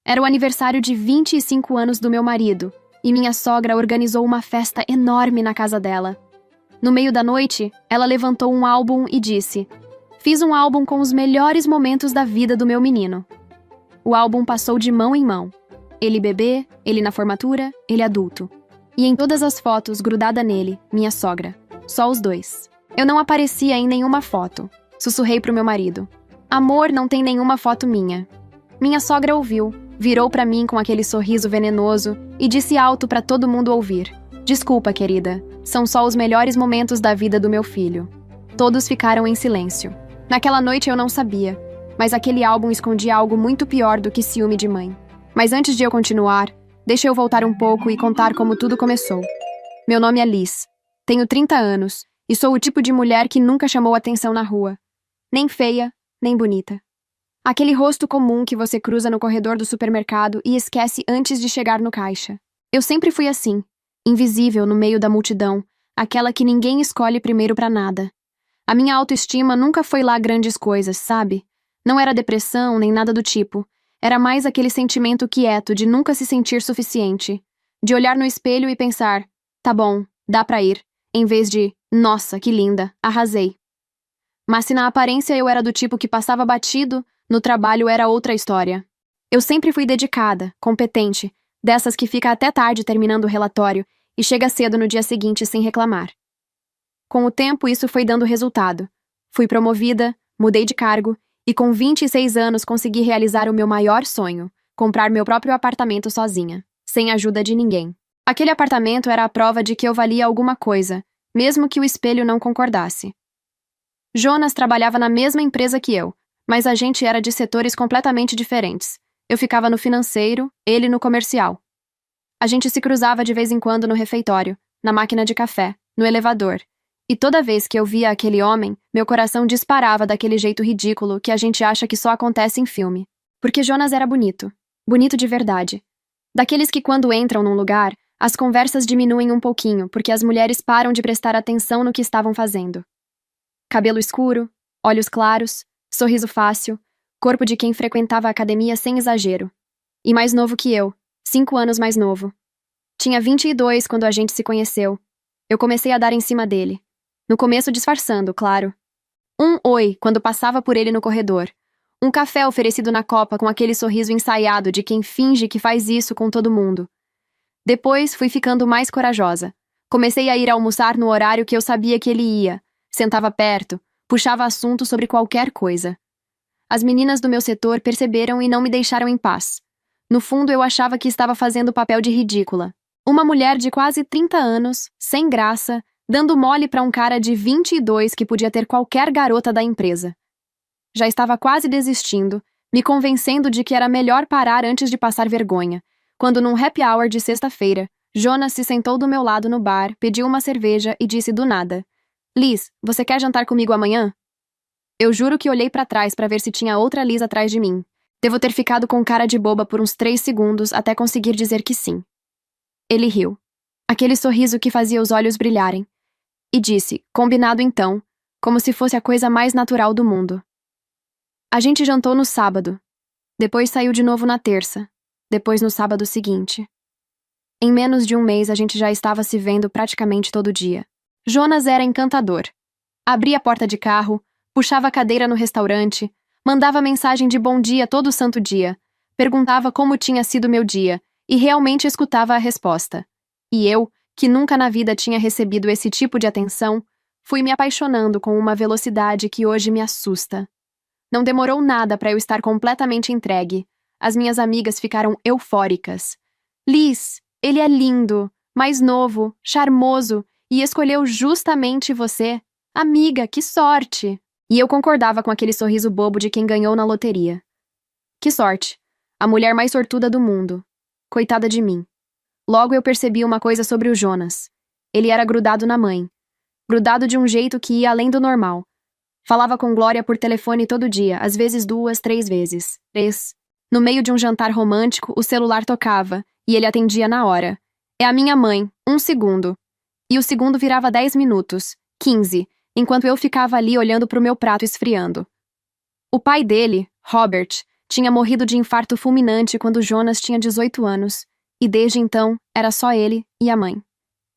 Era o aniversário de 25 anos do meu marido, e minha sogra organizou uma festa enorme na casa dela. No meio da noite, ela levantou um álbum e disse: "Fiz um álbum com os melhores momentos da vida do meu menino." O álbum passou de mão em mão. Ele bebê, ele na formatura, ele adulto. E em todas as fotos, grudada nele, minha sogra. Só os dois. Eu não aparecia em nenhuma foto. Sussurrei pro meu marido: "Amor, não tem nenhuma foto minha." Minha sogra ouviu, virou pra mim com aquele sorriso venenoso e disse alto pra todo mundo ouvir: "Desculpa, querida, são só os melhores momentos da vida do meu filho." Todos ficaram em silêncio. Naquela noite eu não sabia, mas aquele álbum escondia algo muito pior do que ciúme de mãe. Mas antes de eu continuar, deixa eu voltar um pouco e contar como tudo começou. Meu nome é Liz. Tenho 30 anos e sou o tipo de mulher que nunca chamou atenção na rua. Nem feia, nem bonita. Aquele rosto comum que você cruza no corredor do supermercado e esquece antes de chegar no caixa. Eu sempre fui assim, invisível no meio da multidão, aquela que ninguém escolhe primeiro pra nada. A minha autoestima nunca foi lá grandes coisas, sabe? Não era depressão nem nada do tipo. Era mais aquele sentimento quieto de nunca se sentir suficiente. De olhar no espelho e pensar: "Tá bom, dá pra ir." Em vez de: "Nossa, que linda, arrasei." Mas se na aparência eu era do tipo que passava batido, no trabalho era outra história. Eu sempre fui dedicada, competente, dessas que fica até tarde terminando o relatório e chega cedo no dia seguinte sem reclamar. Com o tempo isso foi dando resultado. Fui promovida, mudei de cargo e com 26 anos consegui realizar o meu maior sonho: comprar meu próprio apartamento sozinha, sem ajuda de ninguém. Aquele apartamento era a prova de que eu valia alguma coisa, mesmo que o espelho não concordasse. Jonas trabalhava na mesma empresa que eu, mas a gente era de setores completamente diferentes. Eu ficava no financeiro, ele no comercial. A gente se cruzava de vez em quando no refeitório, na máquina de café, no elevador. E toda vez que eu via aquele homem, meu coração disparava daquele jeito ridículo que a gente acha que só acontece em filme. Porque Jonas era bonito. Bonito de verdade. Daqueles que quando entram num lugar, as conversas diminuem um pouquinho, porque as mulheres param de prestar atenção no que estavam fazendo. Cabelo escuro, olhos claros, sorriso fácil, corpo de quem frequentava a academia sem exagero. E mais novo que eu, 5 anos mais novo. Tinha 22 quando a gente se conheceu. Eu comecei a dar em cima dele. No começo disfarçando, claro. Um oi quando passava por ele no corredor. Um café oferecido na copa com aquele sorriso ensaiado de quem finge que faz isso com todo mundo. Depois fui ficando mais corajosa. Comecei a ir almoçar no horário que eu sabia que ele ia. Sentava perto, puxava assunto sobre qualquer coisa. As meninas do meu setor perceberam e não me deixaram em paz. No fundo, eu achava que estava fazendo o papel de ridícula. Uma mulher de quase 30 anos, sem graça, dando mole para um cara de 22 que podia ter qualquer garota da empresa. Já estava quase desistindo, me convencendo de que era melhor parar antes de passar vergonha, quando num happy hour de sexta-feira, Jonas se sentou do meu lado no bar, pediu uma cerveja e disse do nada: "Liz, você quer jantar comigo amanhã?" Eu juro que olhei pra trás pra ver se tinha outra Liz atrás de mim. Devo ter ficado com cara de boba por uns 3 segundos até conseguir dizer que sim. Ele riu. Aquele sorriso que fazia os olhos brilharem. E disse, combinado então, como se fosse a coisa mais natural do mundo. A gente jantou no sábado. Depois saiu de novo na terça. Depois no sábado seguinte. Em menos de um mês a gente já estava se vendo praticamente todo dia. Jonas era encantador. Abria a porta de carro, puxava a cadeira no restaurante, mandava mensagem de bom dia todo santo dia, perguntava como tinha sido meu dia e realmente escutava a resposta. E eu, que nunca na vida tinha recebido esse tipo de atenção, fui me apaixonando com uma velocidade que hoje me assusta. Não demorou nada para eu estar completamente entregue. As minhas amigas ficaram eufóricas. Liz, ele é lindo, mais novo, charmoso e escolheu justamente você. Amiga, que sorte! E eu concordava com aquele sorriso bobo de quem ganhou na loteria. Que sorte! A mulher mais sortuda do mundo. Coitada de mim. Logo eu percebi uma coisa sobre o Jonas. Ele era grudado na mãe. Grudado de um jeito que ia além do normal. Falava com Glória por telefone todo dia, às vezes 2, 3 vezes. 3. No meio de um jantar romântico, o celular tocava, e ele atendia na hora. É a minha mãe, 1 segundo. E o segundo virava 10 minutos, 15, enquanto eu ficava ali olhando pro meu prato esfriando. O pai dele, Robert, tinha morrido de infarto fulminante quando Jonas tinha 18 anos, e desde então era só ele e a mãe.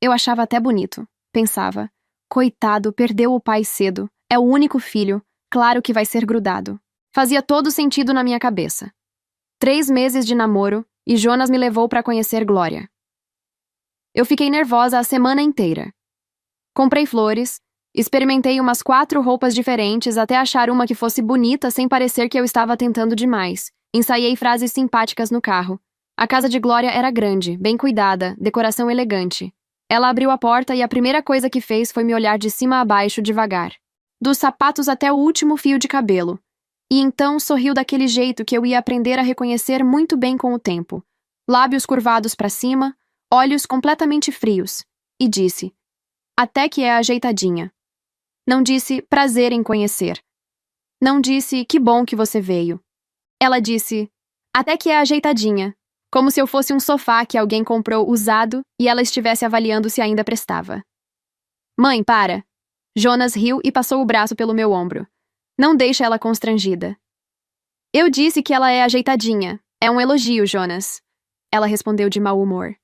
Eu achava até bonito. Pensava, coitado, perdeu o pai cedo, é o único filho, claro que vai ser grudado. Fazia todo sentido na minha cabeça. 3 meses de namoro e Jonas me levou para conhecer Glória. Eu fiquei nervosa a semana inteira. Comprei flores, experimentei umas 4 roupas diferentes até achar uma que fosse bonita sem parecer que eu estava tentando demais. Ensaiei frases simpáticas no carro. A casa de Glória era grande, bem cuidada, decoração elegante. Ela abriu a porta e a primeira coisa que fez foi me olhar de cima a baixo devagar. Dos sapatos até o último fio de cabelo. E então sorriu daquele jeito que eu ia aprender a reconhecer muito bem com o tempo. Lábios curvados para cima, olhos completamente frios. E disse: "Até que é ajeitadinha." Não disse prazer em conhecer. Não disse que bom que você veio. Ela disse: "Até que é ajeitadinha." Como se eu fosse um sofá que alguém comprou usado e ela estivesse avaliando se ainda prestava. "Mãe, para." Jonas riu e passou o braço pelo meu ombro. "Não deixa ela constrangida." "Eu disse que ela é ajeitadinha. É um elogio, Jonas." Ela respondeu de mau humor.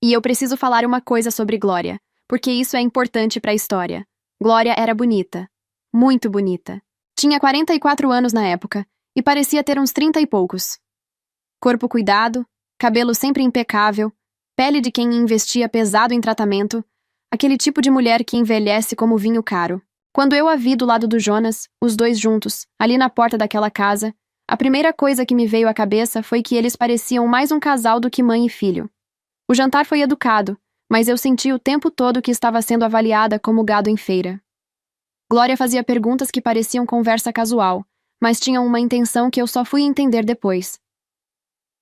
"E eu preciso falar uma coisa sobre Glória, porque isso é importante para a história." Glória era bonita. Muito bonita. Tinha 44 anos na época e parecia ter uns 30 e poucos. Corpo cuidado, cabelo sempre impecável, pele de quem investia pesado em tratamento, aquele tipo de mulher que envelhece como vinho caro. Quando eu a vi do lado do Jonas, os dois juntos, ali na porta daquela casa, a primeira coisa que me veio à cabeça foi que eles pareciam mais um casal do que mãe e filho. O jantar foi educado, mas eu senti o tempo todo que estava sendo avaliada como gado em feira. Glória fazia perguntas que pareciam conversa casual, mas tinham uma intenção que eu só fui entender depois.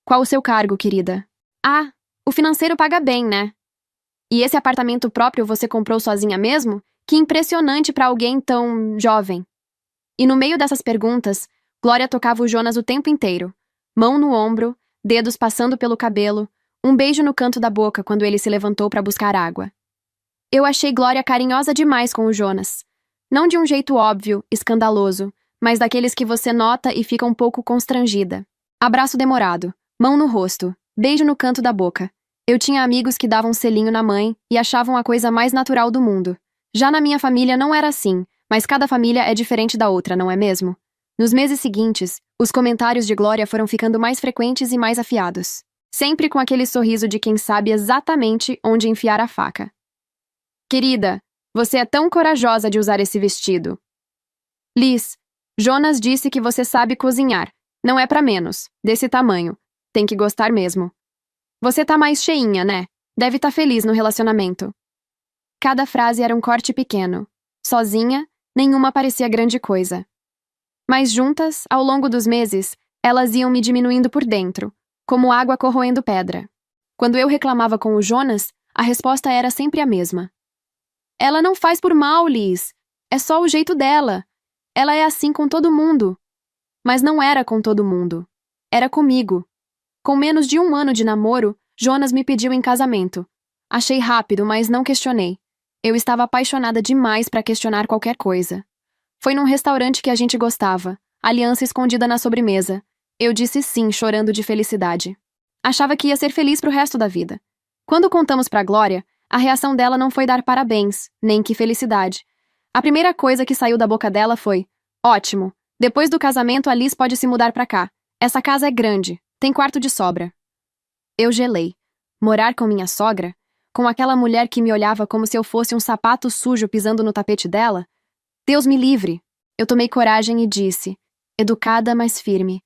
"Qual o seu cargo, querida?" "Ah, o financeiro paga bem, né?" "E esse apartamento próprio você comprou sozinha mesmo? Que impressionante para alguém tão jovem." E no meio dessas perguntas, Glória tocava o Jonas o tempo inteiro. Mão no ombro, dedos passando pelo cabelo, um beijo no canto da boca quando ele se levantou para buscar água. Eu achei Glória carinhosa demais com o Jonas. Não de um jeito óbvio, escandaloso, mas daqueles que você nota e fica um pouco constrangida. Abraço demorado. Mão no rosto, beijo no canto da boca. Eu tinha amigos que davam selinho na mãe e achavam a coisa mais natural do mundo. Já na minha família não era assim, mas cada família é diferente da outra, não é mesmo? Nos meses seguintes, os comentários de Glória foram ficando mais frequentes e mais afiados. Sempre com aquele sorriso de quem sabe exatamente onde enfiar a faca. "Querida, você é tão corajosa de usar esse vestido." "Liz, Jonas disse que você sabe cozinhar. Não é pra menos, desse tamanho. Tem que gostar mesmo. Você tá mais cheinha, né? Deve tá feliz no relacionamento." Cada frase era um corte pequeno. Sozinha, nenhuma parecia grande coisa. Mas juntas, ao longo dos meses, elas iam me diminuindo por dentro, como água corroendo pedra. Quando eu reclamava com o Jonas, a resposta era sempre a mesma. "Ela não faz por mal, Liz. É só o jeito dela. Ela é assim com todo mundo." Mas não era com todo mundo. Era comigo. Com menos de 1 ano de namoro, Jonas me pediu em casamento. Achei rápido, mas não questionei. Eu estava apaixonada demais para questionar qualquer coisa. Foi num restaurante que a gente gostava, aliança escondida na sobremesa. Eu disse sim, chorando de felicidade. Achava que ia ser feliz pro resto da vida. Quando contamos pra Glória, a reação dela não foi dar parabéns, nem que felicidade. A primeira coisa que saiu da boca dela foi: "Ótimo. Depois do casamento, a Liz pode se mudar pra cá. Essa casa é grande. Tem quarto de sobra." Eu gelei. Morar com minha sogra? Com aquela mulher que me olhava como se eu fosse um sapato sujo pisando no tapete dela? Deus me livre! Eu tomei coragem e disse, educada, mas firme: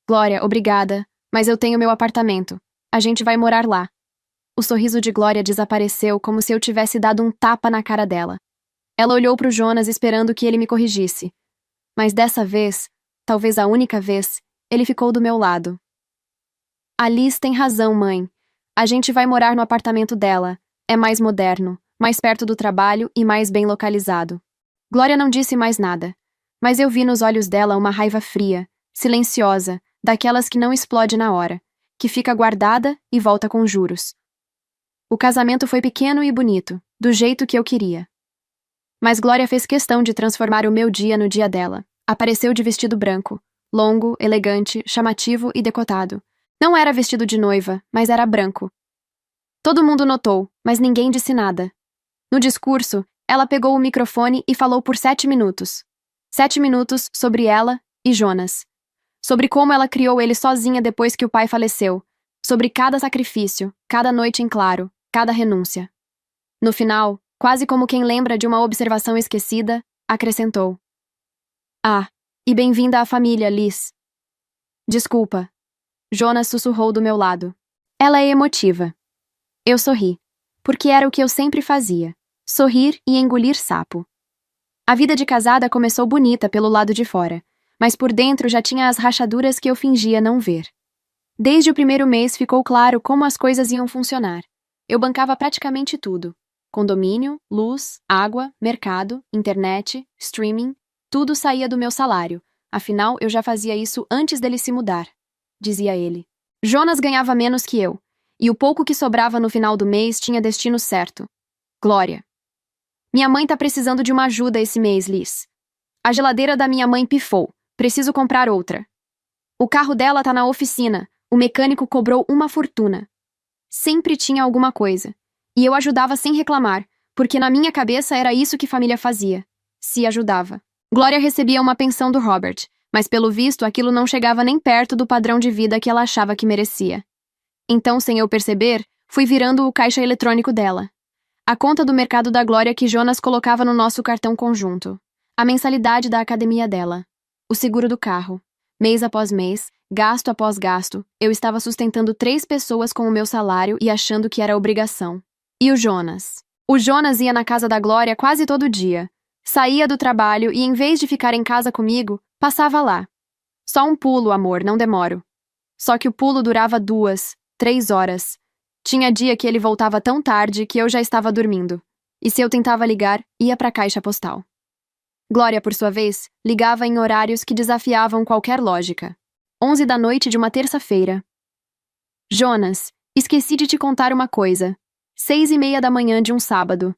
"Glória, obrigada, mas eu tenho meu apartamento. A gente vai morar lá." O sorriso de Glória desapareceu como se eu tivesse dado um tapa na cara dela. Ela olhou pro Jonas esperando que ele me corrigisse. Mas dessa vez, talvez a única vez, ele ficou do meu lado. "A Liz tem razão, mãe. A gente vai morar no apartamento dela. É mais moderno, mais perto do trabalho e mais bem localizado." Glória não disse mais nada, mas eu vi nos olhos dela uma raiva fria, silenciosa, daquelas que não explode na hora, que fica guardada e volta com juros. O casamento foi pequeno e bonito, do jeito que eu queria. Mas Glória fez questão de transformar o meu dia no dia dela. Apareceu de vestido branco, longo, elegante, chamativo e decotado. Não era vestido de noiva, mas era branco. Todo mundo notou, mas ninguém disse nada. No discurso, ela pegou o microfone e falou por 7 minutos. 7 minutos sobre ela e Jonas. Sobre como ela criou ele sozinha depois que o pai faleceu. Sobre cada sacrifício, cada noite em claro, cada renúncia. No final, quase como quem lembra de uma observação esquecida, acrescentou: "Ah, e bem-vinda à família, Liz." "Desculpa." Jonas sussurrou do meu lado. "Ela é emotiva." Eu sorri, porque era o que eu sempre fazia: sorrir e engolir sapo. A vida de casada começou bonita pelo lado de fora, mas por dentro já tinha as rachaduras que eu fingia não ver. Desde o primeiro mês ficou claro como as coisas iam funcionar. Eu bancava praticamente tudo: condomínio, luz, água, mercado, internet, streaming, tudo saía do meu salário. Afinal, eu já fazia isso antes dele se mudar, dizia ele. Jonas ganhava menos que eu, e o pouco que sobrava no final do mês tinha destino certo: Glória. "Minha mãe tá precisando de uma ajuda esse mês, Liz. A geladeira da minha mãe pifou. Preciso comprar outra. O carro dela tá na oficina. O mecânico cobrou uma fortuna." Sempre tinha alguma coisa. E eu ajudava sem reclamar, porque na minha cabeça era isso que família fazia. Se ajudava. Glória recebia uma pensão do Robert, mas pelo visto aquilo não chegava nem perto do padrão de vida que ela achava que merecia. Então, sem eu perceber, fui virando o caixa eletrônico dela. A conta do mercado da Glória que Jonas colocava no nosso cartão conjunto. A mensalidade da academia dela. O seguro do carro. Mês após mês, gasto após gasto, eu estava sustentando 3 pessoas com o meu salário e achando que era obrigação. E o Jonas? O Jonas ia na casa da Glória quase todo dia. Saía do trabalho e, em vez de ficar em casa comigo, passava lá. "Só um pulo, amor, não demoro." Só que o pulo durava 2, 3 horas. Tinha dia que ele voltava tão tarde que eu já estava dormindo. E se eu tentava ligar, ia para a caixa postal. Glória, por sua vez, ligava em horários que desafiavam qualquer lógica. 11 da noite de uma terça-feira. "Jonas, esqueci de te contar uma coisa. 6:30 da manhã de um sábado.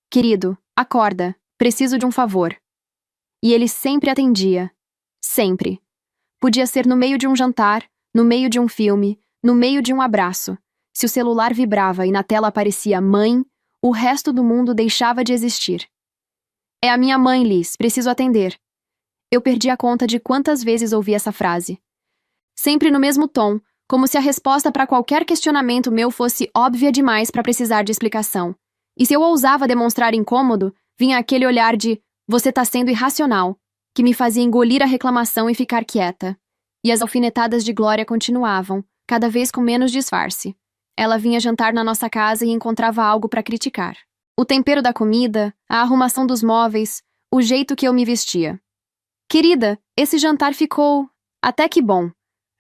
Querido, acorda, preciso de um favor." E ele sempre atendia. Sempre. Podia ser no meio de um jantar, no meio de um filme, no meio de um abraço. Se o celular vibrava e na tela aparecia "Mãe", o resto do mundo deixava de existir. "É a minha mãe, Liz, preciso atender." Eu perdi a conta de quantas vezes ouvi essa frase. Sempre no mesmo tom, como se a resposta para qualquer questionamento meu fosse óbvia demais para precisar de explicação. E se eu ousava demonstrar incômodo, vinha aquele olhar de "você tá sendo irracional", que me fazia engolir a reclamação e ficar quieta. E as alfinetadas de Glória continuavam, cada vez com menos disfarce. Ela vinha jantar na nossa casa e encontrava algo para criticar. O tempero da comida, a arrumação dos móveis, o jeito que eu me vestia. "Querida, esse jantar ficou até que bom.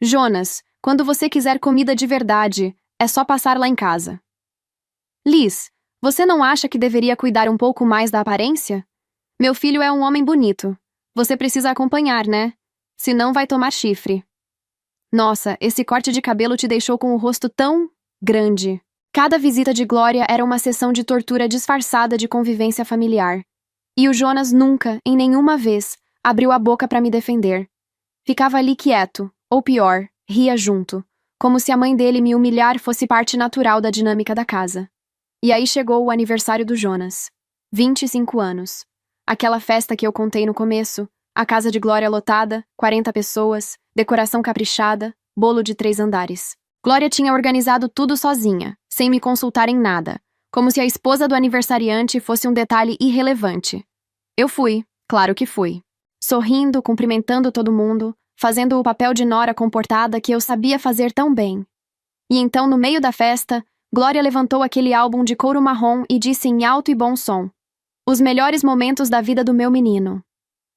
Jonas, quando você quiser comida de verdade, é só passar lá em casa." "Liz, você não acha que deveria cuidar um pouco mais da aparência? Meu filho é um homem bonito. Você precisa acompanhar, né? Senão vai tomar chifre." "Nossa, esse corte de cabelo te deixou com o rosto tão grande." Cada visita de Glória era uma sessão de tortura disfarçada de convivência familiar. E o Jonas nunca, em nenhuma vez, abriu a boca para me defender. Ficava ali quieto, ou pior, ria junto, como se a mãe dele me humilhar fosse parte natural da dinâmica da casa. E aí chegou o aniversário do Jonas. 25 anos. Aquela festa que eu contei no começo, a casa de Glória lotada, 40 pessoas, decoração caprichada, bolo de 3 andares. Glória tinha organizado tudo sozinha, sem me consultar em nada, como se a esposa do aniversariante fosse um detalhe irrelevante. Eu fui, claro que fui. Sorrindo, cumprimentando todo mundo, fazendo o papel de nora comportada que eu sabia fazer tão bem. E então, no meio da festa, Glória levantou aquele álbum de couro marrom e disse em alto e bom som: "Os melhores momentos da vida do meu menino."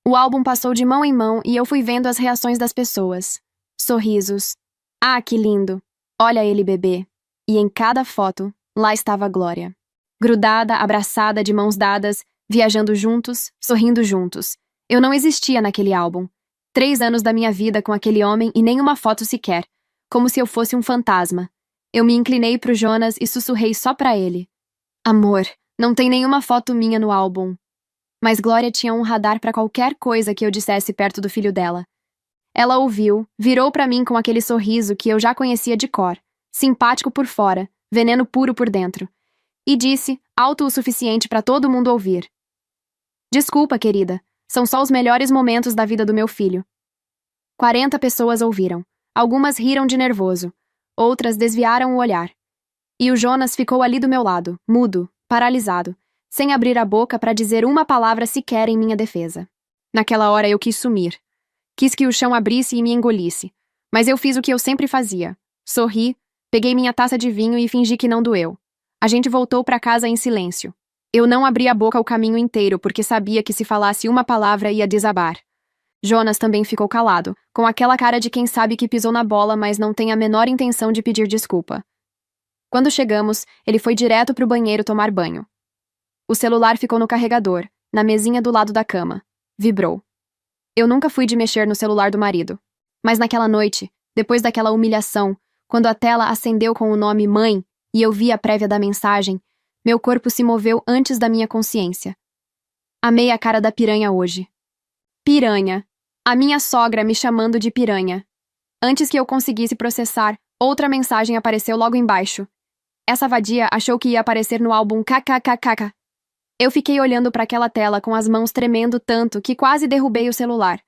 O álbum passou de mão em mão e eu fui vendo as reações das pessoas. Sorrisos. "Ah, que lindo. Olha ele, bebê." E em cada foto, lá estava a Glória. Grudada, abraçada, de mãos dadas, viajando juntos, sorrindo juntos. Eu não existia naquele álbum. 3 anos da minha vida com aquele homem e nenhuma foto sequer, como se eu fosse um fantasma. Eu me inclinei pro Jonas e sussurrei só pra ele: "Amor, não tem nenhuma foto minha no álbum." Mas Glória tinha um radar pra qualquer coisa que eu dissesse perto do filho dela. Ela ouviu, virou para mim com aquele sorriso que eu já conhecia de cor, simpático por fora, veneno puro por dentro, e disse, alto o suficiente para todo mundo ouvir: Desculpa, querida, são só os melhores momentos da vida do meu filho. 40 pessoas ouviram. Algumas riram de nervoso, outras desviaram o olhar. E o Jonas ficou ali do meu lado, mudo, paralisado, sem abrir a boca para dizer uma palavra sequer em minha defesa. Naquela hora eu quis sumir. Quis que o chão abrisse e me engolisse. Mas eu fiz o que eu sempre fazia. Sorri, peguei minha taça de vinho e fingi que não doeu. A gente voltou para casa em silêncio. Eu não abri a boca o caminho inteiro porque sabia que se falasse uma palavra ia desabar. Jonas também ficou calado, com aquela cara de quem sabe que pisou na bola, mas não tem a menor intenção de pedir desculpa. Quando chegamos, ele foi direto pro banheiro tomar banho. O celular ficou no carregador, na mesinha do lado da cama. Vibrou. Eu nunca fui de mexer no celular do marido. Mas naquela noite, depois daquela humilhação, quando a tela acendeu com o nome Mãe e eu vi a prévia da mensagem, meu corpo se moveu antes da minha consciência. Amei a cara da piranha hoje. Piranha. A minha sogra me chamando de piranha. Antes que eu conseguisse processar, outra mensagem apareceu logo embaixo. Essa vadia achou que ia aparecer no álbum kkkk. Eu fiquei olhando para aquela tela com as mãos tremendo tanto que quase derrubei o celular.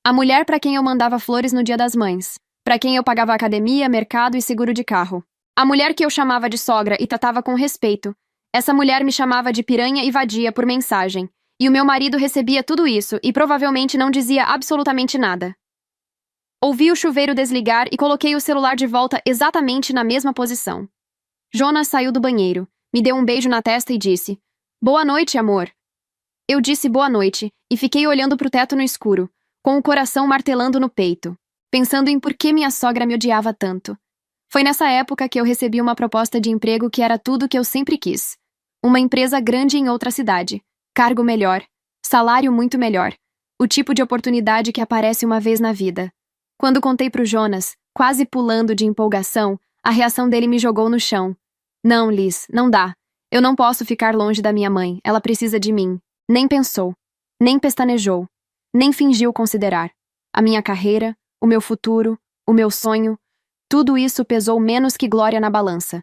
A mulher para quem eu mandava flores no Dia das Mães. Para quem eu pagava academia, mercado e seguro de carro. A mulher que eu chamava de sogra e tratava com respeito. Essa mulher me chamava de piranha e vadia por mensagem. E o meu marido recebia tudo isso e provavelmente não dizia absolutamente nada. Ouvi o chuveiro desligar e coloquei o celular de volta exatamente na mesma posição. Jonas saiu do banheiro, me deu um beijo na testa e disse: Boa noite, amor. Eu disse boa noite e fiquei olhando pro teto no escuro, com o coração martelando no peito, pensando em por que minha sogra me odiava tanto. Foi nessa época que eu recebi uma proposta de emprego que era tudo que eu sempre quis. Uma empresa grande em outra cidade. Cargo melhor, salário muito melhor, o tipo de oportunidade que aparece uma vez na vida. Quando contei pro Jonas, quase pulando de empolgação, a reação dele me jogou no chão. Não, Liz, não dá. Eu não posso ficar longe da minha mãe, ela precisa de mim. Nem pensou, nem pestanejou, nem fingiu considerar. A minha carreira, o meu futuro, o meu sonho, tudo isso pesou menos que glória na balança.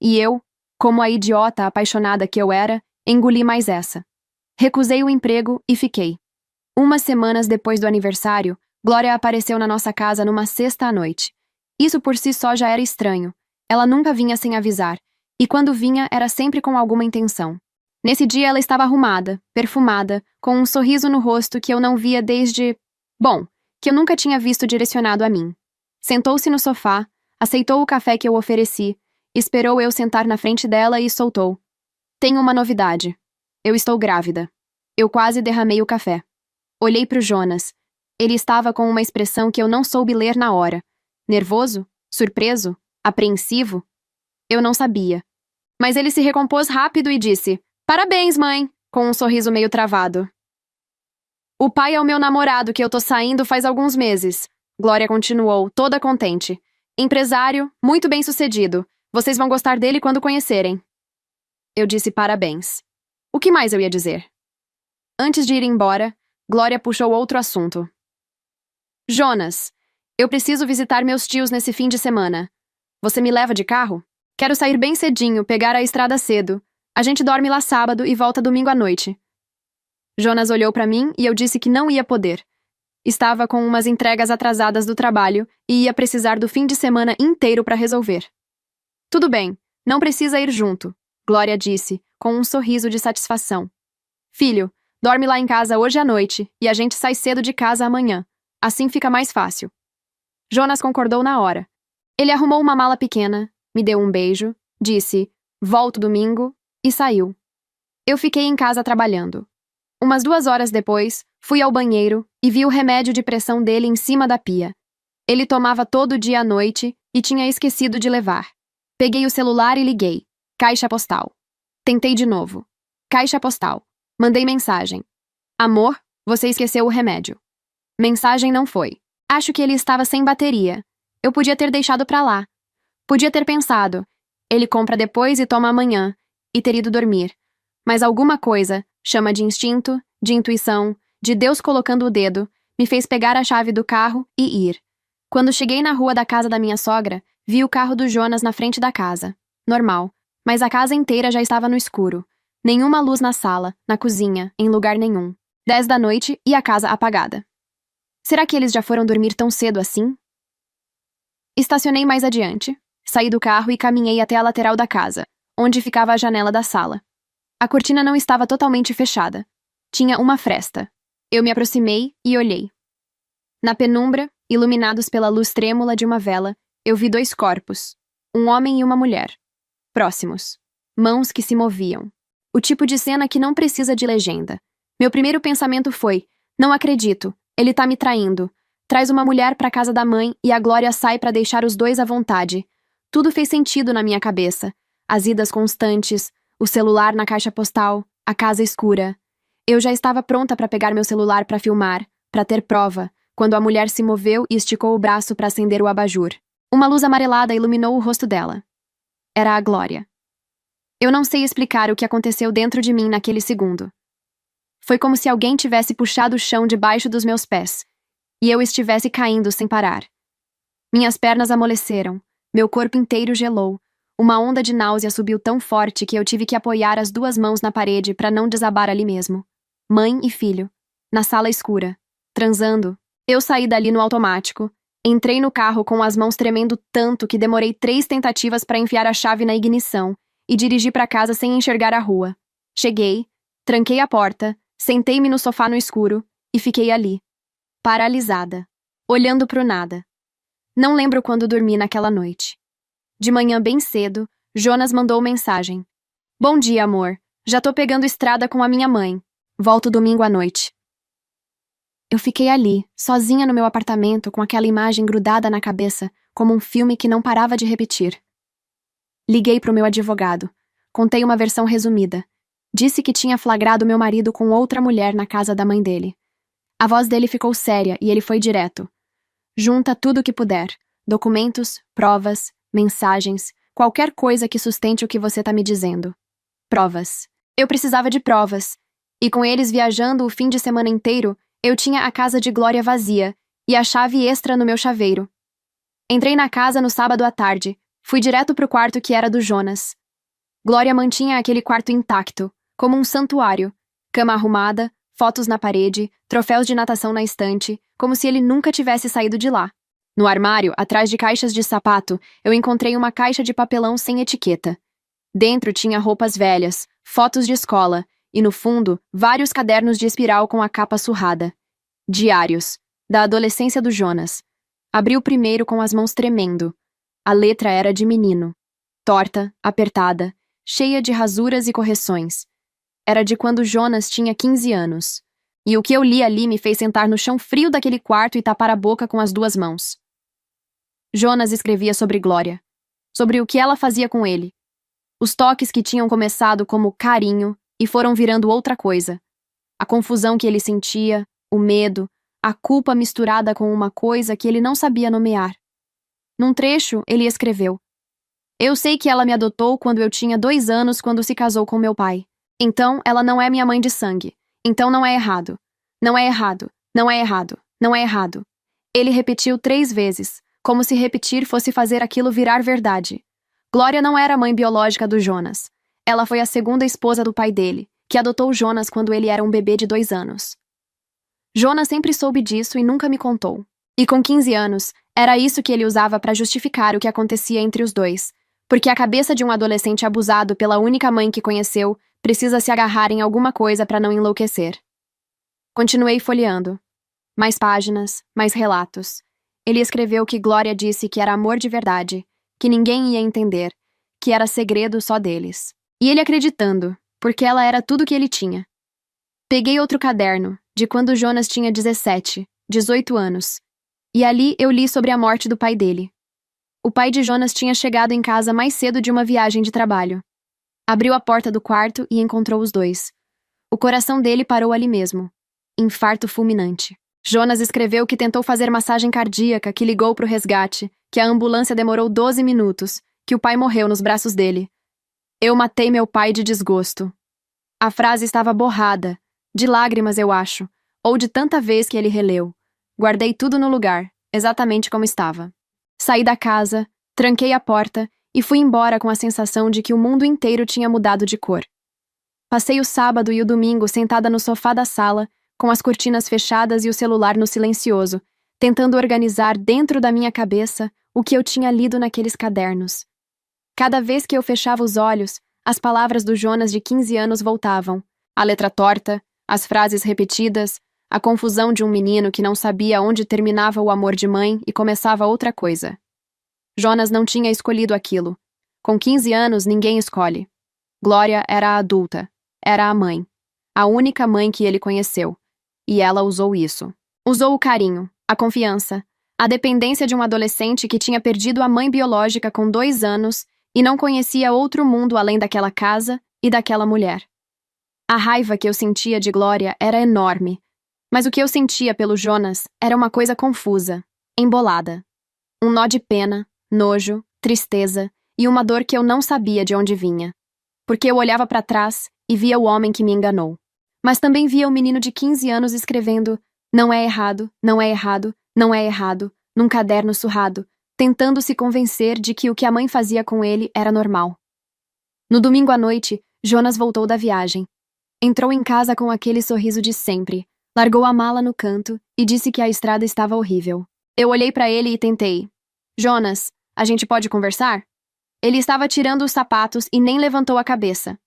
E eu, como a idiota apaixonada que eu era, engoli mais essa. Recusei o emprego e fiquei. Umas semanas depois do aniversário, Glória apareceu na nossa casa numa sexta à noite. Isso por si só já era estranho. Ela nunca vinha sem avisar, e quando vinha era sempre com alguma intenção. Nesse dia ela estava arrumada, perfumada, com um sorriso no rosto que eu não via desde... Bom, que eu nunca tinha visto direcionado a mim. Sentou-se no sofá, aceitou o café que eu ofereci, esperou eu sentar na frente dela e soltou: Tenho uma novidade. Eu estou grávida. Eu quase derramei o café. Olhei para o Jonas. Ele estava com uma expressão que eu não soube ler na hora. Nervoso? Surpreso? Apreensivo? Eu não sabia. Mas ele se recompôs rápido e disse: Parabéns, mãe! Com um sorriso meio travado. O pai é o meu namorado que eu tô saindo faz alguns meses. Glória continuou, toda contente. Empresário, muito bem-sucedido. Vocês vão gostar dele quando conhecerem. Eu disse parabéns. O que mais eu ia dizer? Antes de ir embora, Glória puxou outro assunto. Jonas, eu preciso visitar meus tios nesse fim de semana. Você me leva de carro? Quero sair bem cedinho, pegar a estrada cedo. A gente dorme lá sábado e volta domingo à noite. Jonas olhou para mim e eu disse que não ia poder. Estava com umas entregas atrasadas do trabalho e ia precisar do fim de semana inteiro para resolver. Tudo bem, não precisa ir junto, Glória disse, com um sorriso de satisfação. Filho, dorme lá em casa hoje à noite e a gente sai cedo de casa amanhã. Assim fica mais fácil. Jonas concordou na hora. Ele arrumou uma mala pequena, me deu um beijo, disse, volto domingo, e saiu. Eu fiquei em casa trabalhando. Umas 2 horas depois, fui ao banheiro e vi o remédio de pressão dele em cima da pia. Ele tomava todo dia à noite e tinha esquecido de levar. Peguei o celular e liguei. Caixa postal. Tentei de novo. Caixa postal. Mandei mensagem. Amor, você esqueceu o remédio. Mensagem não foi. Acho que ele estava sem bateria. Eu podia ter deixado pra lá. Podia ter pensado. Ele compra depois e toma amanhã. E ter ido dormir. Mas alguma coisa, chama de instinto, de intuição, de Deus colocando o dedo, Me fez pegar a chave do carro e ir. Quando cheguei na rua da casa da minha sogra, vi o carro do Jonas na frente da casa. Normal. Mas a casa inteira já estava no escuro. Nenhuma luz na sala, na cozinha, em lugar nenhum. 10 da noite e a casa apagada. Será que eles já foram dormir tão cedo assim? Estacionei mais adiante, saí do carro e caminhei até a lateral da casa, onde ficava a janela da sala. A cortina não estava totalmente fechada. Tinha uma fresta. Eu me aproximei e olhei. Na penumbra, iluminados pela luz trêmula de uma vela, eu vi 2 corpos, um homem e uma mulher. Próximos. Mãos que se moviam. O tipo de cena que não precisa de legenda. Meu primeiro pensamento foi: não acredito, ele tá me traindo. Traz uma mulher pra casa da mãe e a Glória sai pra deixar os 2 à vontade. Tudo fez sentido na minha cabeça. As idas constantes, o celular na caixa postal, a casa escura. Eu já estava pronta pra pegar meu celular pra filmar, pra ter prova, quando a mulher se moveu e esticou o braço pra acender o abajur. Uma luz amarelada iluminou o rosto dela. Era a Glória. Eu não sei explicar o que aconteceu dentro de mim naquele segundo. Foi como se alguém tivesse puxado o chão debaixo dos meus pés, e eu estivesse caindo sem parar. Minhas pernas amoleceram, meu corpo inteiro gelou, uma onda de náusea subiu tão forte que eu tive que apoiar as 2 mãos na parede para não desabar ali mesmo. Mãe e filho, na sala escura, transando. Eu saí dali no automático, entrei no carro com as mãos tremendo tanto que demorei 3 tentativas para enfiar a chave na ignição e dirigi para casa sem enxergar a rua. Cheguei, tranquei a porta, sentei-me no sofá no escuro e fiquei ali, paralisada, olhando pro nada. Não lembro quando dormi naquela noite. De manhã bem cedo, Jonas mandou mensagem. Bom dia, amor. Já tô pegando estrada com a minha mãe. Volto domingo à noite. Eu fiquei ali, sozinha no meu apartamento, com aquela imagem grudada na cabeça, como um filme que não parava de repetir. Liguei pro meu advogado. Contei uma versão resumida. Disse que tinha flagrado meu marido com outra mulher na casa da mãe dele. A voz dele ficou séria e ele foi direto. Junta tudo o que puder. Documentos, provas, mensagens, qualquer coisa que sustente o que você tá me dizendo. Provas. Eu precisava de provas. E com eles viajando o fim de semana inteiro, eu tinha a casa de Glória vazia e a chave extra no meu chaveiro. Entrei na casa no sábado à tarde. Fui direto pro quarto que era do Jonas. Glória mantinha aquele quarto intacto, como um santuário. Cama arrumada, fotos na parede, troféus de natação na estante, como se ele nunca tivesse saído de lá. No armário, atrás de caixas de sapato, eu encontrei uma caixa de papelão sem etiqueta. Dentro tinha roupas velhas, fotos de escola, e no fundo, vários cadernos de espiral com a capa surrada. Diários, da adolescência do Jonas. Abri o primeiro com as mãos tremendo. A letra era de menino. Torta, apertada, cheia de rasuras e correções. Era de quando Jonas tinha 15 anos. E o que eu li ali me fez sentar no chão frio daquele quarto e tapar a boca com as 2 mãos. Jonas escrevia sobre Glória. Sobre o que ela fazia com ele. Os toques que tinham começado como carinho e foram virando outra coisa. A confusão que ele sentia, o medo, a culpa misturada com uma coisa que ele não sabia nomear. Num trecho, ele escreveu: Eu sei que ela me adotou quando eu tinha 2 anos quando se casou com meu pai. Então, ela não é minha mãe de sangue. Então não é errado. Não é errado. Não é errado. Não é errado. Ele repetiu 3 vezes, como se repetir fosse fazer aquilo virar verdade. Glória não era a mãe biológica do Jonas. Ela foi a segunda esposa do pai dele, que adotou Jonas quando ele era um bebê de 2 anos. Jonas sempre soube disso e nunca me contou. E com 15 anos, era isso que ele usava para justificar o que acontecia entre os dois, porque a cabeça de um adolescente abusado pela única mãe que conheceu precisa se agarrar em alguma coisa para não enlouquecer. Continuei folheando. Mais páginas, mais relatos. Ele escreveu que Glória disse que era amor de verdade, que ninguém ia entender, que era segredo só deles. E ele acreditando, porque ela era tudo que ele tinha. Peguei outro caderno, de quando Jonas tinha 17, 18 anos, e ali eu li sobre a morte do pai dele. O pai de Jonas tinha chegado em casa mais cedo de uma viagem de trabalho. Abriu a porta do quarto e encontrou os 2. O coração dele parou ali mesmo. Infarto fulminante. Jonas escreveu que tentou fazer massagem cardíaca, que ligou pro resgate, que a ambulância demorou 12 minutos, que o pai morreu nos braços dele. Eu matei meu pai de desgosto. A frase estava borrada, de lágrimas eu acho, ou de tanta vez que ele releu, Guardei tudo no lugar, exatamente como estava. Saí da casa, tranquei a porta e fui embora com a sensação de que o mundo inteiro tinha mudado de cor. Passei o sábado e o domingo sentada no sofá da sala, com as cortinas fechadas e o celular no silencioso, tentando organizar dentro da minha cabeça o que eu tinha lido naqueles cadernos. Cada vez que eu fechava os olhos, as palavras do Jonas de 15 anos voltavam. A letra torta, as frases repetidas, a confusão de um menino que não sabia onde terminava o amor de mãe e começava outra coisa. Jonas não tinha escolhido aquilo. Com 15 anos, ninguém escolhe. Glória era a adulta. Era a mãe. A única mãe que ele conheceu. E ela usou isso. Usou o carinho, a confiança, a dependência de um adolescente que tinha perdido a mãe biológica com 2 anos e não conhecia outro mundo além daquela casa e daquela mulher. A raiva que eu sentia de Glória era enorme, mas o que eu sentia pelo Jonas era uma coisa confusa, embolada. Um nó de pena, nojo, tristeza e uma dor que eu não sabia de onde vinha. Porque eu olhava para trás e via o homem que me enganou. Mas também via o menino de 15 anos escrevendo "não é errado, não é errado, não é errado", num caderno surrado, tentando se convencer de que o que a mãe fazia com ele era normal. No domingo à noite, Jonas voltou da viagem. Entrou em casa com aquele sorriso de sempre, largou a mala no canto e disse que a estrada estava horrível. Eu olhei para ele e tentei. "Jonas, a gente pode conversar?" Ele estava tirando os sapatos e nem levantou a cabeça.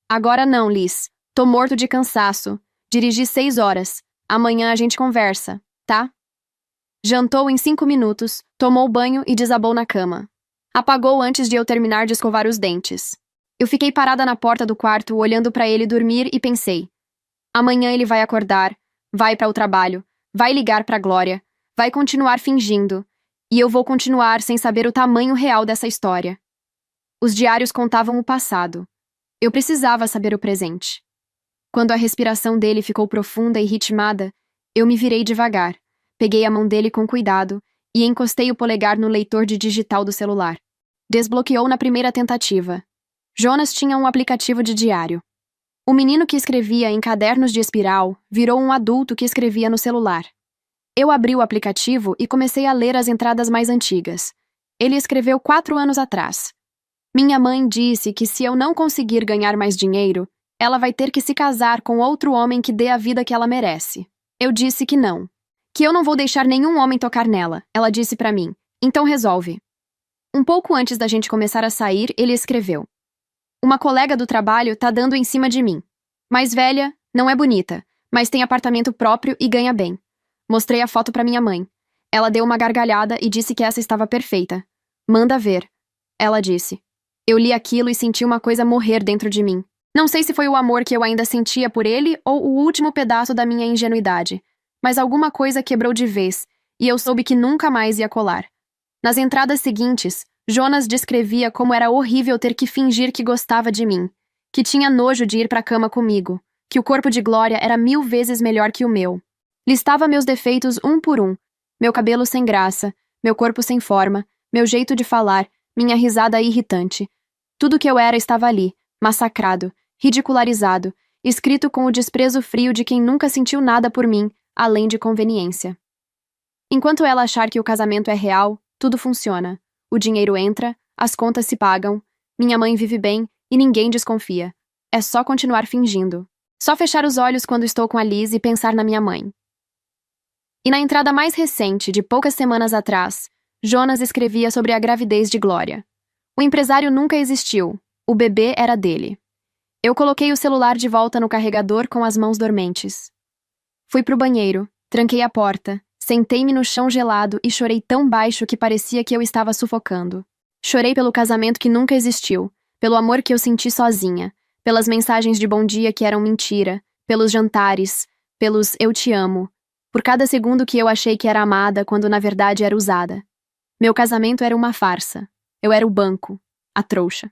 "Agora não, Liz. Tô morto de cansaço. Dirigi 6 horas. Amanhã a gente conversa, tá?" Jantou em 5 minutos, tomou banho e desabou na cama. Apagou antes de eu terminar de escovar os dentes. Eu fiquei parada na porta do quarto, olhando para ele dormir e pensei: amanhã ele vai acordar, vai para o trabalho, vai ligar para Glória, vai continuar fingindo, e eu vou continuar sem saber o tamanho real dessa história. Os diários contavam o passado. Eu precisava saber o presente. Quando a respiração dele ficou profunda e ritmada, eu me virei devagar, peguei a mão dele com cuidado e encostei o polegar no leitor de digital do celular. Desbloqueou na primeira tentativa. Jonas tinha um aplicativo de diário. O menino que escrevia em cadernos de espiral virou um adulto que escrevia no celular. Eu abri o aplicativo e comecei a ler as entradas mais antigas. Ele escreveu 4 anos atrás. Minha mãe disse que se eu não conseguir ganhar mais dinheiro, ela vai ter que se casar com outro homem que dê a vida que ela merece. Eu disse que não. Que eu não vou deixar nenhum homem tocar nela, ela disse pra mim. Então resolve. Um pouco antes da gente começar a sair, ele escreveu: "Uma colega do trabalho tá dando em cima de mim. Mais velha, não é bonita, mas tem apartamento próprio e ganha bem. Mostrei a foto pra minha mãe. Ela deu uma gargalhada e disse que essa estava perfeita. Manda ver." Ela disse. Eu li aquilo e senti uma coisa morrer dentro de mim. Não sei se foi o amor que eu ainda sentia por ele ou o último pedaço da minha ingenuidade, mas alguma coisa quebrou de vez, e eu soube que nunca mais ia colar. Nas entradas seguintes, Jonas descrevia como era horrível ter que fingir que gostava de mim, que tinha nojo de ir pra cama comigo, que o corpo de Glória era 1000 vezes melhor que o meu. Listava meus defeitos um por um, meu cabelo sem graça, meu corpo sem forma, meu jeito de falar, minha risada irritante. Tudo que eu era estava ali, massacrado, ridicularizado, escrito com o desprezo frio de quem nunca sentiu nada por mim, além de conveniência. Enquanto ela achar que o casamento é real, tudo funciona. O dinheiro entra, as contas se pagam, minha mãe vive bem e ninguém desconfia. É só continuar fingindo. Só fechar os olhos quando estou com a Liz e pensar na minha mãe. E na entrada mais recente, de poucas semanas atrás, Jonas escrevia sobre a gravidez de Glória. O empresário nunca existiu. O bebê era dele. Eu coloquei o celular de volta no carregador com as mãos dormentes. Fui pro banheiro, tranquei a porta, sentei-me no chão gelado e chorei tão baixo que parecia que eu estava sufocando. Chorei pelo casamento que nunca existiu, pelo amor que eu senti sozinha, pelas mensagens de bom dia que eram mentira, pelos jantares, pelos "eu te amo", por cada segundo que eu achei que era amada quando na verdade era usada. Meu casamento era uma farsa. Eu era o banco, a trouxa.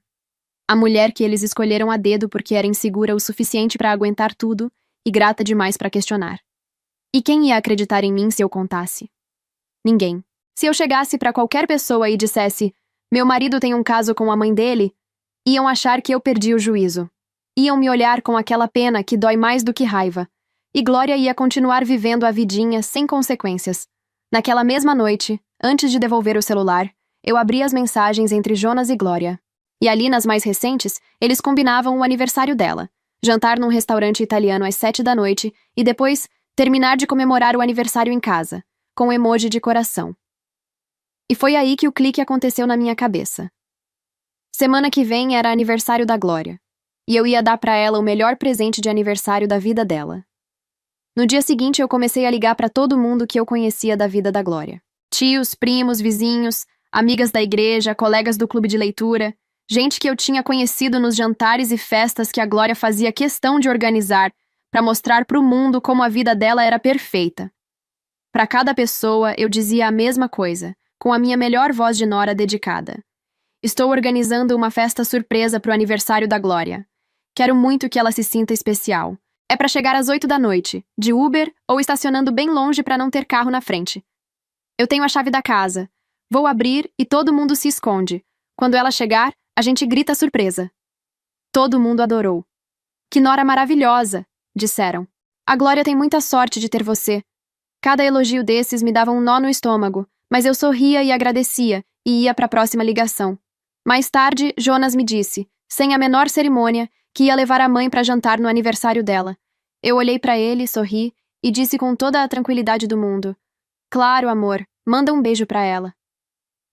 A mulher que eles escolheram a dedo porque era insegura o suficiente para aguentar tudo e grata demais para questionar. E quem ia acreditar em mim se eu contasse? Ninguém. Se eu chegasse para qualquer pessoa e dissesse: "Meu marido tem um caso com a mãe dele", iam achar que eu perdi o juízo. Iam me olhar com aquela pena que dói mais do que raiva, e Glória ia continuar vivendo a vidinha sem consequências. Naquela mesma noite, antes de devolver o celular, eu abri as mensagens entre Jonas e Glória. E ali, nas mais recentes, eles combinavam o aniversário dela. Jantar num restaurante italiano às 7 da noite e depois terminar de comemorar o aniversário em casa, com um emoji de coração. E foi aí que o clique aconteceu na minha cabeça. Semana que vem era aniversário da Glória, e eu ia dar pra ela o melhor presente de aniversário da vida dela. No dia seguinte, eu comecei a ligar pra todo mundo que eu conhecia da vida da Glória. Tios, primos, vizinhos, amigas da igreja, colegas do clube de leitura, gente que eu tinha conhecido nos jantares e festas que a Glória fazia questão de organizar para mostrar pro mundo como a vida dela era perfeita. Para cada pessoa, eu dizia a mesma coisa, com a minha melhor voz de nora dedicada. Estou organizando uma festa surpresa pro aniversário da Glória. Quero muito que ela se sinta especial. É para chegar às 8 da noite, de Uber ou estacionando bem longe para não ter carro na frente. Eu tenho a chave da casa. Vou abrir e todo mundo se esconde. Quando ela chegar, a gente grita surpresa. Todo mundo adorou. Que nora maravilhosa, disseram. A Glória tem muita sorte de ter você. Cada elogio desses me dava um nó no estômago, mas eu sorria e agradecia e ia para a próxima ligação. Mais tarde, Jonas me disse, sem a menor cerimônia, que ia levar a mãe para jantar no aniversário dela. Eu olhei para ele, sorri e disse com toda a tranquilidade do mundo: Claro, amor, manda um beijo para ela.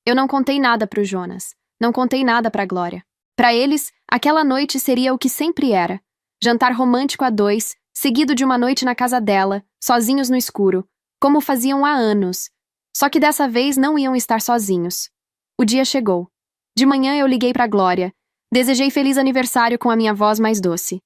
Eu não contei nada pro Jonas, não contei nada pra Glória. Para eles, aquela noite seria o que sempre era. Jantar romântico a dois, seguido de uma noite na casa dela, sozinhos no escuro, como faziam há anos. Só que dessa vez não iam estar sozinhos. O dia chegou. De manhã eu liguei pra Glória. Desejei feliz aniversário com a minha voz mais doce.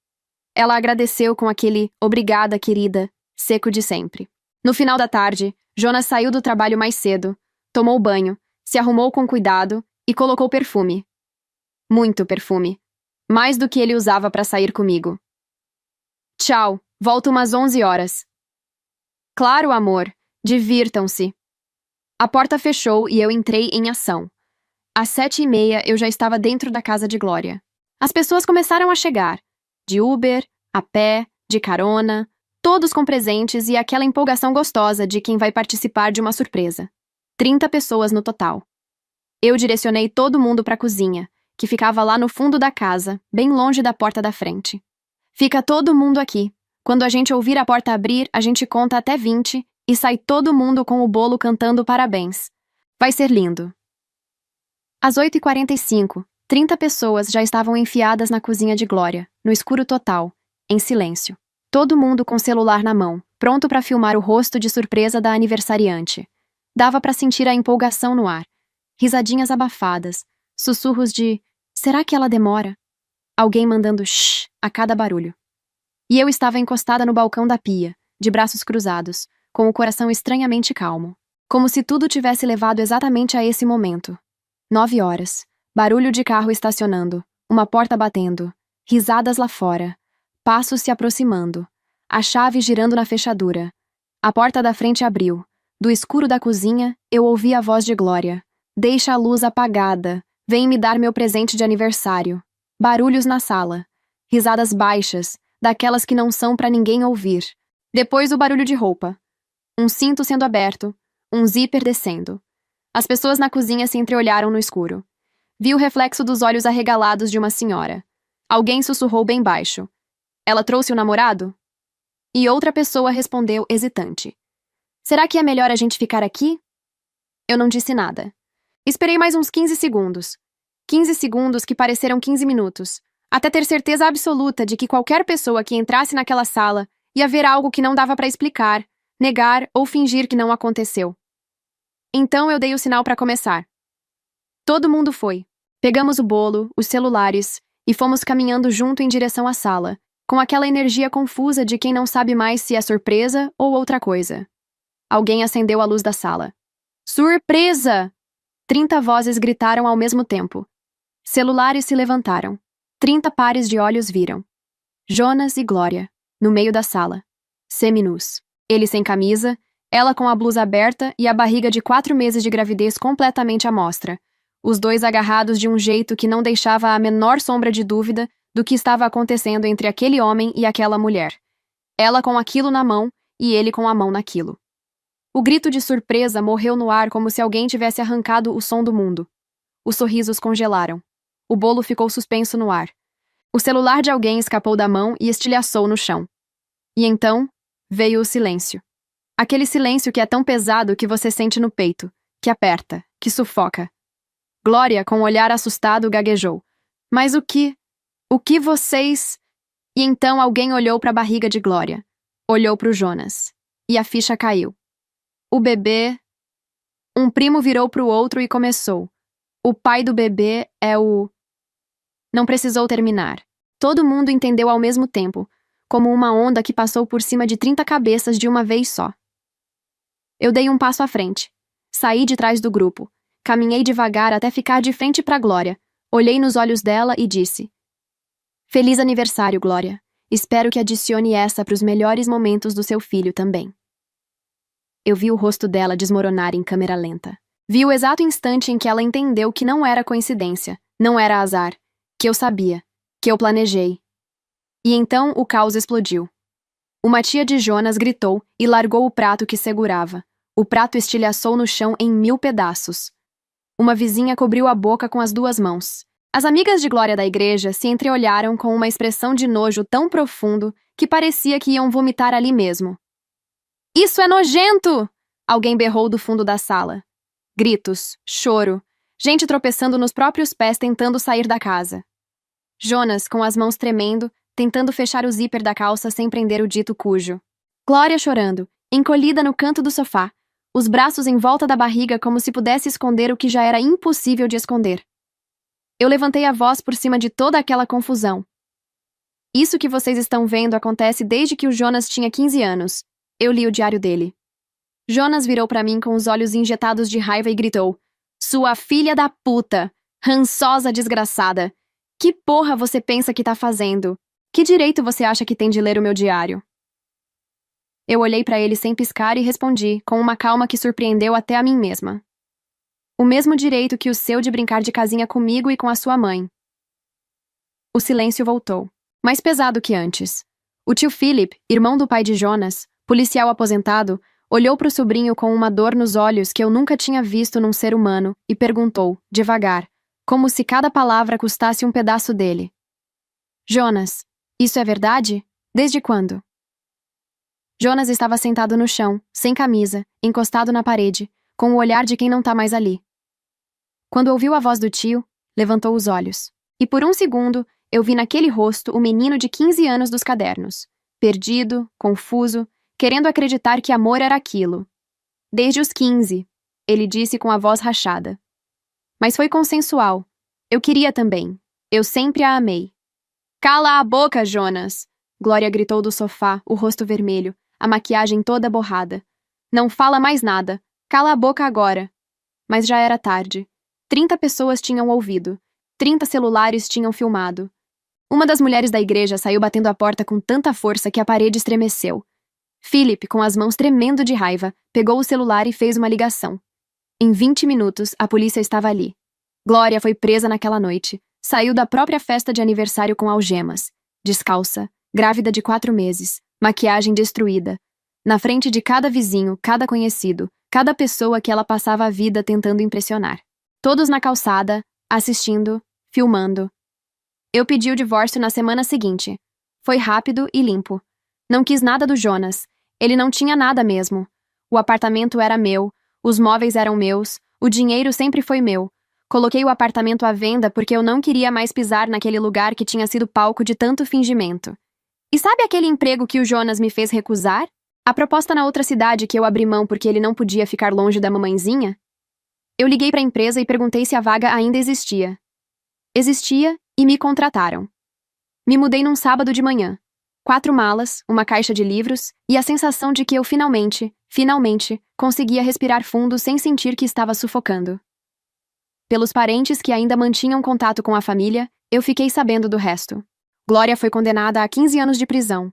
Ela agradeceu com aquele "obrigada, querida", seco de sempre. No final da tarde, Jonas saiu do trabalho mais cedo, tomou banho, se arrumou com cuidado e colocou perfume. Muito perfume. Mais do que ele usava para sair comigo. Tchau, volto umas 11 horas. Claro, amor. Divirtam-se. A porta fechou e eu entrei em ação. Às 7h30 eu já estava dentro da casa de Glória. As pessoas começaram a chegar. De Uber, a pé, de carona, todos com presentes e aquela empolgação gostosa de quem vai participar de uma surpresa. 30 pessoas no total. Eu direcionei todo mundo para a cozinha, que ficava lá no fundo da casa, bem longe da porta da frente. Fica todo mundo aqui. Quando a gente ouvir a porta abrir, a gente conta até 20 e sai todo mundo com o bolo cantando parabéns. Vai ser lindo. Às 8h45, 30 pessoas já estavam enfiadas na cozinha de Glória, no escuro total, em silêncio. Todo mundo com o celular na mão, pronto para filmar o rosto de surpresa da aniversariante. Dava para sentir a empolgação no ar. Risadinhas abafadas, sussurros de "será que ela demora?" Alguém mandando shh a cada barulho. E eu estava encostada no balcão da pia, de braços cruzados, com o coração estranhamente calmo. Como se tudo tivesse levado exatamente a esse momento. 9 horas. Barulho de carro estacionando. Uma porta batendo. Risadas lá fora. Passos se aproximando. A chave girando na fechadura. A porta da frente abriu. Do escuro da cozinha, eu ouvi a voz de Glória. Deixa a luz apagada. Vem me dar meu presente de aniversário. Barulhos na sala. Risadas baixas, daquelas que não são pra ninguém ouvir. Depois o barulho de roupa. Um cinto sendo aberto. Um zíper descendo. As pessoas na cozinha se entreolharam no escuro. Vi o reflexo dos olhos arregalados de uma senhora. Alguém sussurrou bem baixo. Ela trouxe o namorado? E outra pessoa respondeu hesitante. Será que é melhor a gente ficar aqui? Eu não disse nada. Esperei mais uns 15 segundos. 15 segundos que pareceram 15 minutos. Até ter certeza absoluta de que qualquer pessoa que entrasse naquela sala ia ver algo que não dava para explicar, negar ou fingir que não aconteceu. Então eu dei o sinal para começar. Todo mundo foi. Pegamos o bolo, os celulares, e fomos caminhando junto em direção à sala, com aquela energia confusa de quem não sabe mais se é surpresa ou outra coisa. Alguém acendeu a luz da sala. Surpresa! 30 vozes gritaram ao mesmo tempo. Celulares se levantaram. 30 pares de olhos viram. Jonas e Glória, no meio da sala. Seminus. Ele sem camisa, ela com a blusa aberta e a barriga de 4 meses de gravidez completamente à mostra. Os dois agarrados de um jeito que não deixava a menor sombra de dúvida do que estava acontecendo entre aquele homem e aquela mulher. ela com aquilo na mão e ele com a mão naquilo. O grito de surpresa morreu no ar como se alguém tivesse arrancado o som do mundo. Os sorrisos congelaram. O bolo ficou suspenso no ar. O celular de alguém escapou da mão e estilhaçou no chão. E então, veio o silêncio. Aquele silêncio que é tão pesado que você sente no peito, que aperta, que sufoca. Glória, com um olhar assustado, gaguejou. Mas o que? O que vocês... E então alguém olhou para a barriga de Glória. Olhou para o Jonas. E a ficha caiu. O bebê... Um primo virou para o outro e começou. O pai do bebê é o... Não precisou terminar. Todo mundo entendeu ao mesmo tempo, como uma onda que passou por cima de 30 cabeças de uma vez só. Eu dei um passo à frente. Saí de trás do grupo. Caminhei devagar até ficar de frente para Glória. Olhei nos olhos dela e disse: Feliz aniversário, Glória. Espero que adicione essa para os melhores momentos do seu filho também. Eu vi o rosto dela desmoronar em câmera lenta. Vi o exato instante em que ela entendeu que não era coincidência, não era azar, que eu sabia, que eu planejei. E então o caos explodiu. Uma tia de Jonas gritou e largou o prato que segurava. O prato estilhaçou no chão em 1000 pedaços. Uma vizinha cobriu a boca com as 2 mãos. As amigas de Glória da igreja se entreolharam com uma expressão de nojo tão profundo que parecia que iam vomitar ali mesmo. Isso é nojento! Alguém berrou do fundo da sala. Gritos, choro, gente tropeçando nos próprios pés tentando sair da casa. Jonas, com as mãos tremendo, tentando fechar o zíper da calça sem prender o dito cujo. Glória chorando, encolhida no canto do sofá, os braços em volta da barriga como se pudesse esconder o que já era impossível de esconder. Eu levantei a voz por cima de toda aquela confusão. Isso que vocês estão vendo acontece desde que o Jonas tinha 15 anos. Eu li o diário dele. Jonas virou para mim com os olhos injetados de raiva e gritou: Sua filha da puta! Rançosa desgraçada! Que porra você pensa que tá fazendo? Que direito você acha que tem de ler o meu diário? Eu olhei para ele sem piscar e respondi, com uma calma que surpreendeu até a mim mesma. O mesmo direito que o seu de brincar de casinha comigo e com a sua mãe. O silêncio voltou, mais pesado que antes. O tio Philip, irmão do pai de Jonas, policial aposentado, olhou para o sobrinho com uma dor nos olhos que eu nunca tinha visto num ser humano e perguntou, devagar, como se cada palavra custasse um pedaço dele. Jonas, isso é verdade? Desde quando? Jonas estava sentado no chão, sem camisa, encostado na parede, com o olhar de quem não tá mais ali. Quando ouviu a voz do tio, levantou os olhos. E por um segundo, eu vi naquele rosto o menino de 15 anos dos cadernos. Perdido, confuso, querendo acreditar que amor era aquilo. Desde os 15, ele disse com a voz rachada. Mas foi consensual. Eu queria também. Eu sempre a amei. Cala a boca, Jonas! Glória gritou do sofá, o rosto vermelho, a maquiagem toda borrada. Não fala mais nada. Cala a boca agora. Mas já era tarde. 30 pessoas tinham ouvido. 30 celulares tinham filmado. Uma das mulheres da igreja saiu batendo a porta com tanta força que a parede estremeceu. Philip, com as mãos tremendo de raiva, pegou o celular e fez uma ligação. Em 20 minutos, a polícia estava ali. Glória foi presa naquela noite. Saiu da própria festa de aniversário com algemas. Descalça, grávida de 4 meses, maquiagem destruída. Na frente de cada vizinho, cada conhecido, cada pessoa que ela passava a vida tentando impressionar. Todos na calçada, assistindo, filmando. Eu pedi o divórcio na semana seguinte. Foi rápido e limpo. Não quis nada do Jonas. Ele não tinha nada mesmo. O apartamento era meu, os móveis eram meus, o dinheiro sempre foi meu. Coloquei o apartamento à venda porque eu não queria mais pisar naquele lugar que tinha sido palco de tanto fingimento. E sabe aquele emprego que o Jonas me fez recusar? A proposta na outra cidade que eu abri mão porque ele não podia ficar longe da mamãezinha? Eu liguei para a empresa e perguntei se a vaga ainda existia. Existia e me contrataram. Me mudei num sábado de manhã. 4 malas, uma caixa de livros e a sensação de que eu finalmente conseguia respirar fundo sem sentir que estava sufocando. Pelos parentes que ainda mantinham contato com a família, eu fiquei sabendo do resto. Glória foi condenada a 15 anos de prisão.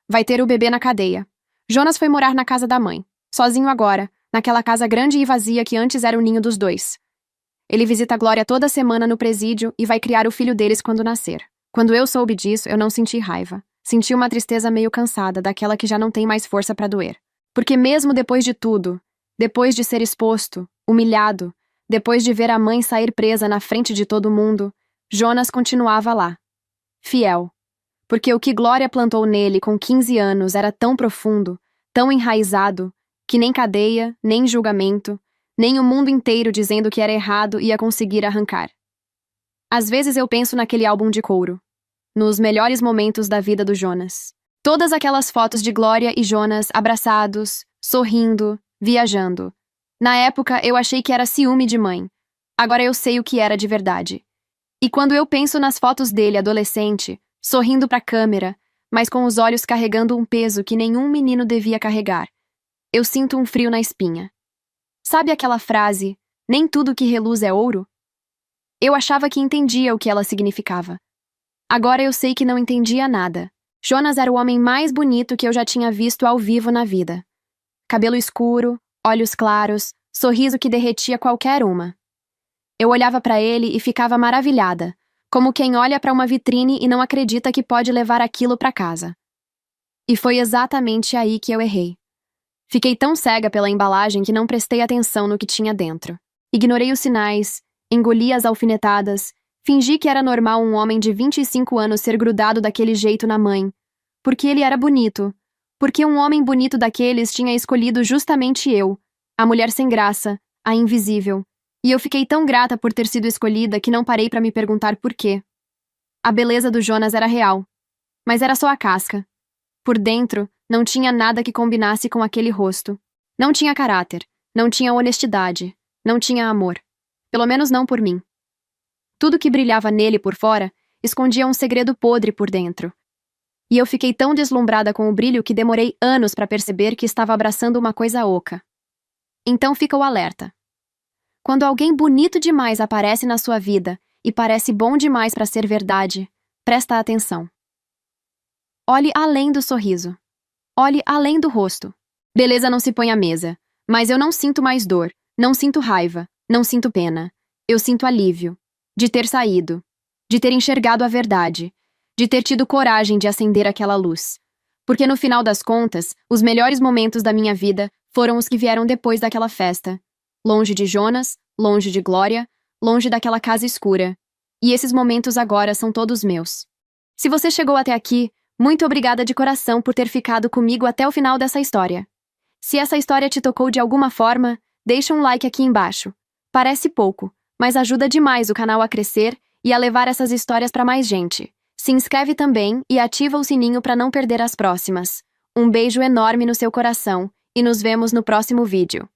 Vai ter o bebê na cadeia. Jonas foi morar na casa da mãe, sozinho agora, naquela casa grande e vazia que antes era o ninho dos dois. Ele visita a Glória toda semana no presídio e vai criar o filho deles quando nascer. Quando eu soube disso, eu não senti raiva. Senti uma tristeza meio cansada, daquela que já não tem mais força para doer. Porque mesmo depois de tudo, depois de ser exposto, humilhado, depois de ver a mãe sair presa na frente de todo mundo, Jonas continuava lá. Fiel. Porque o que Glória plantou nele com 15 anos era tão profundo, tão enraizado, que nem cadeia, nem julgamento, nem o mundo inteiro dizendo que era errado ia conseguir arrancar. Às vezes eu penso naquele álbum de couro, nos melhores momentos da vida do Jonas. Todas aquelas fotos de Glória e Jonas abraçados, sorrindo, viajando. Na época eu achei que era ciúme de mãe. Agora eu sei o que era de verdade. E quando eu penso nas fotos dele adolescente, sorrindo pra câmera, mas com os olhos carregando um peso que nenhum menino devia carregar, eu sinto um frio na espinha. Sabe aquela frase, nem tudo que reluz é ouro? Eu achava que entendia o que ela significava. Agora eu sei que não entendia nada. Jonas era o homem mais bonito que eu já tinha visto ao vivo na vida. Cabelo escuro, olhos claros, sorriso que derretia qualquer uma. Eu olhava para ele e ficava maravilhada, como quem olha para uma vitrine e não acredita que pode levar aquilo para casa. E foi exatamente aí que eu errei. Fiquei tão cega pela embalagem que não prestei atenção no que tinha dentro. Ignorei os sinais, engoli as alfinetadas, fingi que era normal um homem de 25 anos ser grudado daquele jeito na mãe, porque ele era bonito, porque um homem bonito daqueles tinha escolhido justamente eu, a mulher sem graça, a invisível, e eu fiquei tão grata por ter sido escolhida que não parei para me perguntar por quê. A beleza do Jonas era real, mas era só a casca. Por dentro, não tinha nada que combinasse com aquele rosto. Não tinha caráter, não tinha honestidade, não tinha amor. Pelo menos não por mim. Tudo que brilhava nele por fora escondia um segredo podre por dentro. E eu fiquei tão deslumbrada com o brilho que demorei anos para perceber que estava abraçando uma coisa oca. Então fica o alerta. Quando alguém bonito demais aparece na sua vida e parece bom demais para ser verdade, presta atenção. Olhe além do sorriso. Olhe além do rosto. Beleza não se põe à mesa, mas eu não sinto mais dor, não sinto raiva, não sinto pena. Eu sinto alívio. De ter saído. De ter enxergado a verdade. De ter tido coragem de acender aquela luz. Porque no final das contas, os melhores momentos da minha vida foram os que vieram depois daquela festa. Longe de Jonas, longe de Glória, longe daquela casa escura. E esses momentos agora são todos meus. Se você chegou até aqui, muito obrigada de coração por ter ficado comigo até o final dessa história. Se essa história te tocou de alguma forma, deixa um like aqui embaixo. Parece pouco, mas ajuda demais o canal a crescer e a levar essas histórias para mais gente. Se inscreve também e ativa o sininho para não perder as próximas. Um beijo enorme no seu coração e nos vemos no próximo vídeo.